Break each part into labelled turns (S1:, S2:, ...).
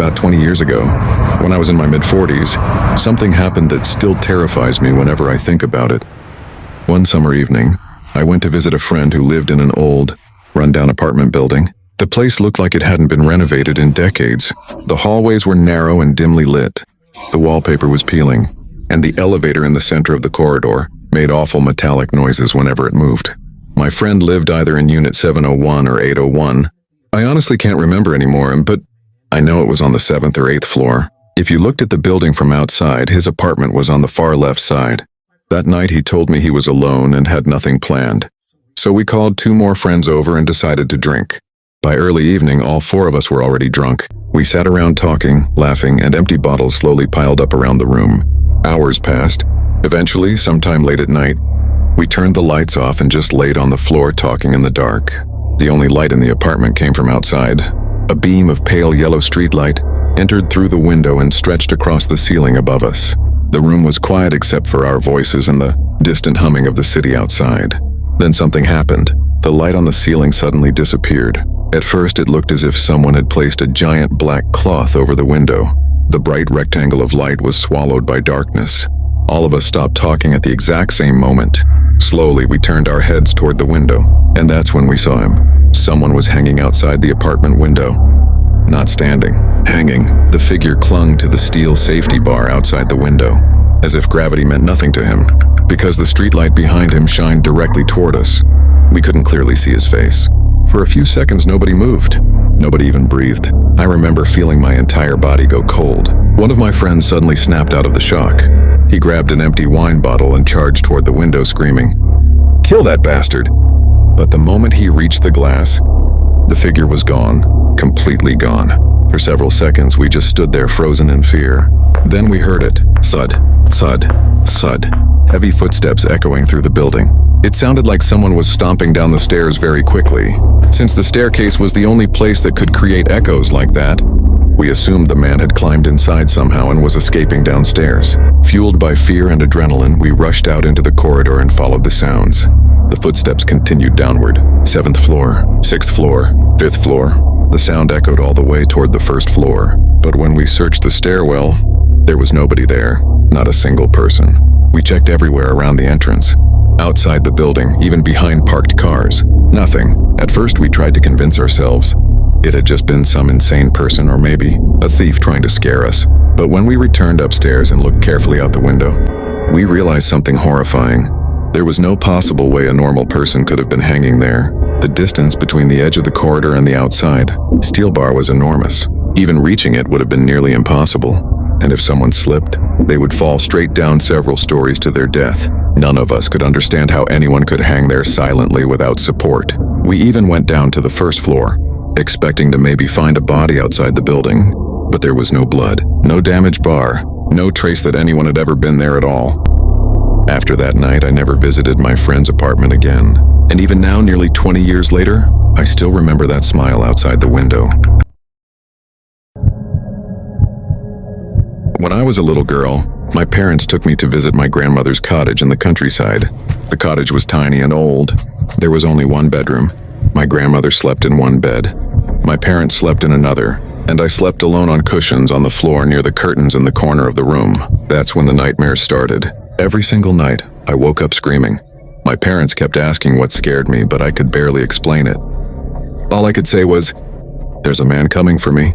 S1: About 20 years ago, when I was in my mid-40s, something happened that still terrifies me whenever I think about it. One summer evening, I went to visit a friend who lived in an old, run-down apartment building. The place looked like it hadn't been renovated in decades. The hallways were narrow and dimly lit. The wallpaper was peeling, and the elevator in the center of the corridor made awful metallic noises whenever it moved. My friend lived either in Unit 701 or 801. I honestly can't remember anymore, but I know it was on the 7th or 8th floor. If you looked at the building from outside, his apartment was on the far left side. That night he told me he was alone and had nothing planned. So we called 2 more friends over and decided to drink. By early evening, all 4 of us were already drunk. We sat around talking, laughing, and empty bottles slowly piled up around the room. Hours passed. Eventually, sometime late at night, we turned the lights off and just laid on the floor talking in the dark. The only light in the apartment came from outside. A beam of pale yellow streetlight entered through the window and stretched across the ceiling above us. The room was quiet except for our voices and the distant humming of the city outside. Then something happened. The light on the ceiling suddenly disappeared. At first, it looked as if someone had placed a giant black cloth over the window. The bright rectangle of light was swallowed by darkness. All of us stopped talking at the exact same moment. Slowly, we turned our heads toward the window, and that's when we saw him. Someone was hanging outside the apartment window. Not standing, hanging. The figure clung to the steel safety bar outside the window, as if gravity meant nothing to him. Because the streetlight behind him shined directly toward us, we couldn't clearly see his face. For a few seconds, nobody moved. Nobody even breathed. I remember feeling my entire body go cold. One of my friends suddenly snapped out of the shock. He grabbed an empty wine bottle and charged toward the window, screaming, "Kill that bastard!" But the moment he reached the glass, the figure was gone, completely gone. For several seconds, we just stood there frozen in fear. Then we heard it. Thud, thud, thud. Heavy footsteps echoing through the building. It sounded like someone was stomping down the stairs very quickly. Since the staircase was the only place that could create echoes like that, we assumed the man had climbed inside somehow and was escaping downstairs. Fueled by fear and adrenaline, we rushed out into the corridor and followed the sounds. The footsteps continued downward. 7th floor, 6th floor, 5th floor. The sound echoed all the way toward the 1st floor. But when we searched the stairwell, there was nobody there, not a single person. We checked everywhere around the entrance. Outside the building, even behind parked cars. Nothing. At first we tried to convince ourselves it had just been some insane person or maybe a thief trying to scare us. But when we returned upstairs and looked carefully out the window, we realized something horrifying. There was no possible way a normal person could have been hanging there. The distance between the edge of the corridor and the outside steel bar was enormous. Even reaching it would have been nearly impossible. And if someone slipped, they would fall straight down several stories to their death. None of us could understand how anyone could hang there silently without support. We even went down to the 1st floor, expecting to maybe find a body outside the building. But there was no blood, no damaged bar, no trace that anyone had ever been there at all. After that night, I never visited my friend's apartment again. And even now, nearly 20 years later, I still remember that smile outside the window. When I was a little girl, my parents took me to visit my grandmother's cottage in the countryside. The cottage was tiny and old. There was only one bedroom. My grandmother slept in one bed. My parents slept in another, and I slept alone on cushions on the floor near the curtains in the corner of the room. That's when the nightmares started. Every single night, I woke up screaming. My parents kept asking what scared me, but I could barely explain it. All I could say was, "There's a man coming for me."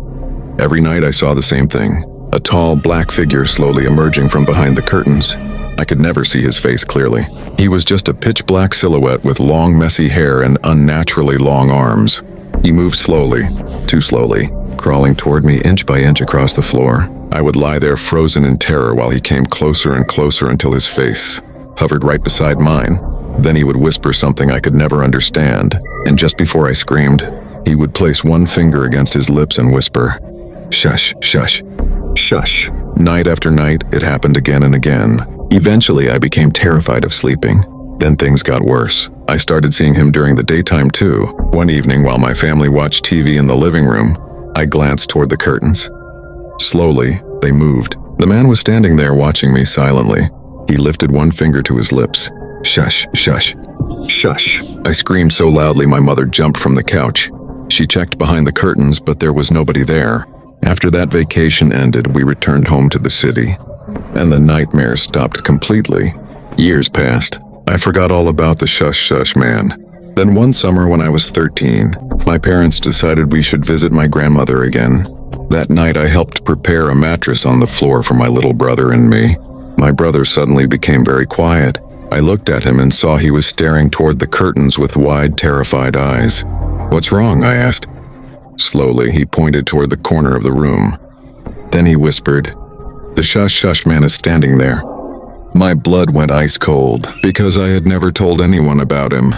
S1: Every night I saw the same thing. A tall, black figure slowly emerging from behind the curtains. I could never see his face clearly. He was just a pitch-black silhouette with long, messy hair and unnaturally long arms. He moved slowly, too slowly, crawling toward me inch by inch across the floor. I would lie there frozen in terror while he came closer and closer until his face hovered right beside mine. Then he would whisper something I could never understand, and just before I screamed, he would place one finger against his lips and whisper, "Shush, shush, shush." Night after night, it happened again and again. Eventually, I became terrified of sleeping. Then things got worse. I started seeing him during the daytime too. One evening, while my family watched TV in the living room, I glanced toward the curtains. Slowly, they moved. The man was standing there watching me silently. He lifted one finger to his lips. "Shush, shush, shush." I screamed so loudly my mother jumped from the couch. She checked behind the curtains, but there was nobody there. After that vacation ended, we returned home to the city, and the nightmares stopped completely. Years passed. I forgot all about the shush man. Then one summer when I was 13, my parents decided we should visit my grandmother again. That night I helped prepare a mattress on the floor for my little brother and me. My brother suddenly became very quiet. I looked at him and saw he was staring toward the curtains with wide, terrified eyes. "What's wrong?" I asked. Slowly, he pointed toward the corner of the room. Then he whispered, "The shush man is standing there." My blood went ice cold because I had never told anyone about him.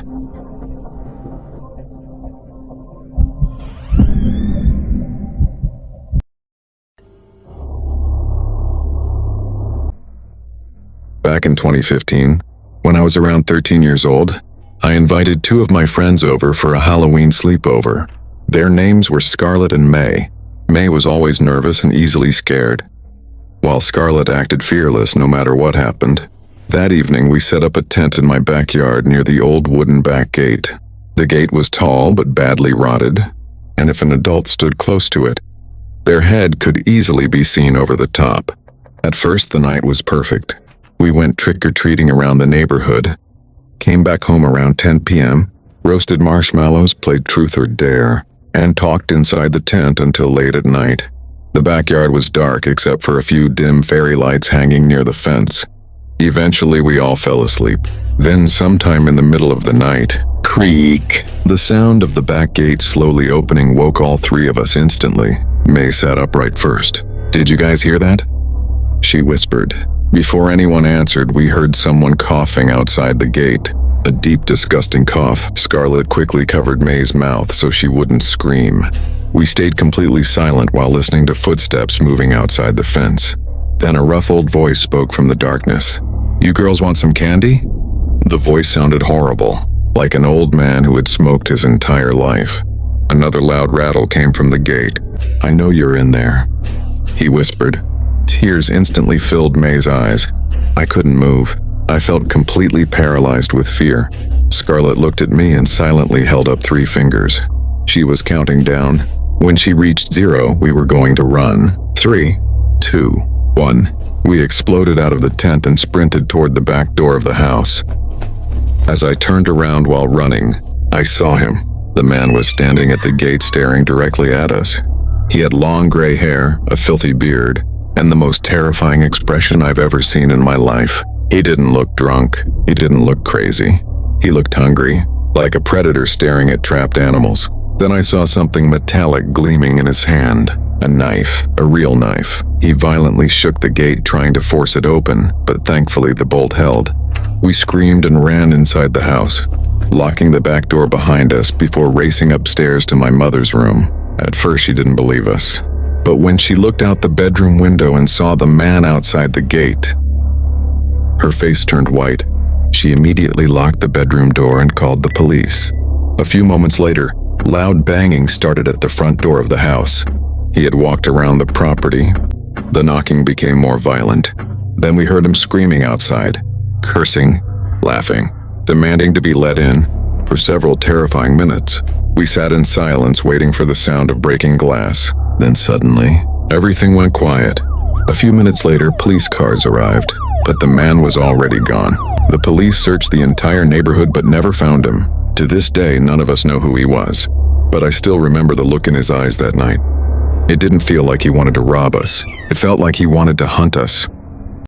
S1: Back in 2015, when I was around 13 years old, I invited 2 of my friends over for a Halloween sleepover. Their names were Scarlett and May. May was always nervous and easily scared, while Scarlett acted fearless no matter what happened. That evening, we set up a tent in my backyard near the old wooden back gate. The gate was tall but badly rotted, and if an adult stood close to it, their head could easily be seen over the top. At first, the night was perfect. We went trick-or-treating around the neighborhood, came back home around 10 p.m., roasted marshmallows, played truth or dare, and talked inside the tent until late at night. The backyard was dark except for a few dim fairy lights hanging near the fence. Eventually, we all fell asleep. Then, sometime in the middle of the night, creak! The sound of the back gate slowly opening woke all 3 of us instantly. May sat upright first. "Did you guys hear that?" she whispered. Before anyone answered, we heard someone coughing outside the gate. A deep, disgusting cough. Scarlett quickly covered May's mouth so she wouldn't scream. We stayed completely silent while listening to footsteps moving outside the fence. Then a rough old voice spoke from the darkness. "You girls want some candy?" The voice sounded horrible, like an old man who had smoked his entire life. Another loud rattle came from the gate. "I know you're in there," he whispered. Tears instantly filled May's eyes. I couldn't move. I felt completely paralyzed with fear. Scarlett looked at me and silently held up 3 fingers. She was counting down. When she reached 0, we were going to run. 3, 2, 1. We exploded out of the tent and sprinted toward the back door of the house. As I turned around while running, I saw him. The man was standing at the gate staring directly at us. He had long gray hair, a filthy beard, and the most terrifying expression I've ever seen in my life. He didn't look drunk. He didn't look crazy. He looked hungry, like a predator staring at trapped animals. Then I saw something metallic gleaming in his hand. A knife, a real knife. He violently shook the gate trying to force it open, but thankfully the bolt held. We screamed and ran inside the house, locking the back door behind us before racing upstairs to my mother's room. At first she didn't believe us. But when she looked out the bedroom window and saw the man outside the gate, her face turned white. She immediately locked the bedroom door and called the police. A few moments later, loud banging started at the front door of the house. He had walked around the property. The knocking became more violent. Then we heard him screaming outside, cursing, laughing, demanding to be let in. For several terrifying minutes, we sat in silence waiting for the sound of breaking glass. Then suddenly, everything went quiet. A few minutes later, police cars arrived, but the man was already gone. The police searched the entire neighborhood but never found him. To this day, none of us know who he was, but I still remember the look in his eyes that night. It didn't feel like he wanted to rob us. It felt like he wanted to hunt us.